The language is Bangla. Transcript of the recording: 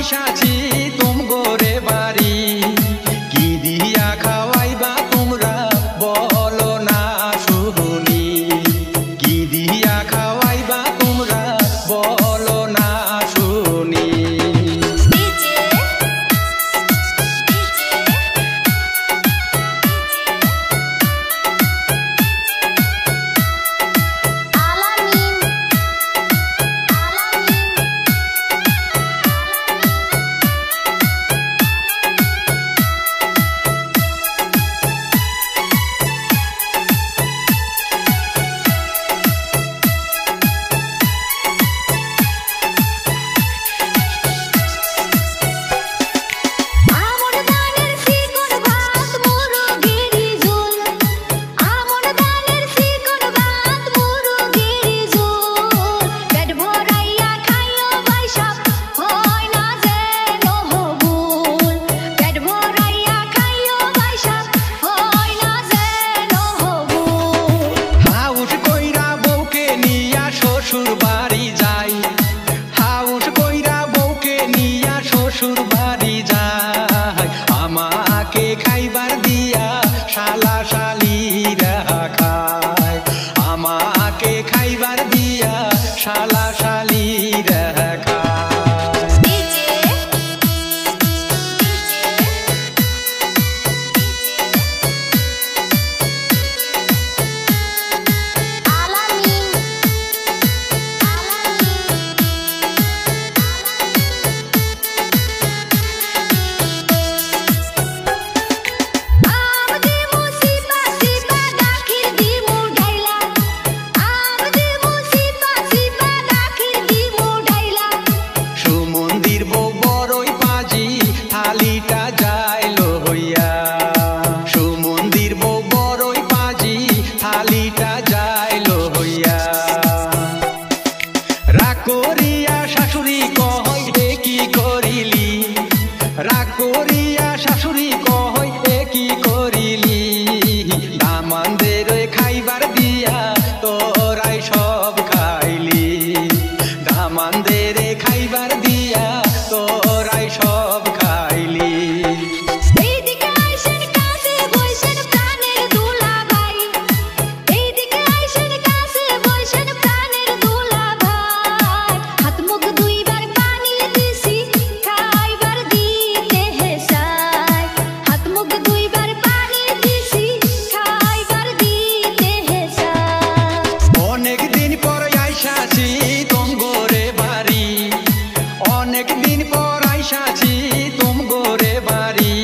আইসাছি তুম গোরে বাড়ি কি দিয়া খাওয়াইবা তোমরা বলো না শুনি কি দিয়া খাওয়াইবা তোমরা বলো না শুনি শ্বশুর বাড়ি যায় আমাকে খাইবার দিয়া শালা শালিরা খায় আমাকে খাইবার দিয়া শালা শালিরা করিয়া শাশুড়ি কয় এ কি করিলি রাগ করিয়া শাশুড়ি কয় এ কি করিলি দামানদের খাইবার দিয়া তোরাই সব খাইলি দামানদের খাইবার দিয়া তোরাই সব খাইলি অনেক দিন পর আইসাছি তুম গোরে বাড়ি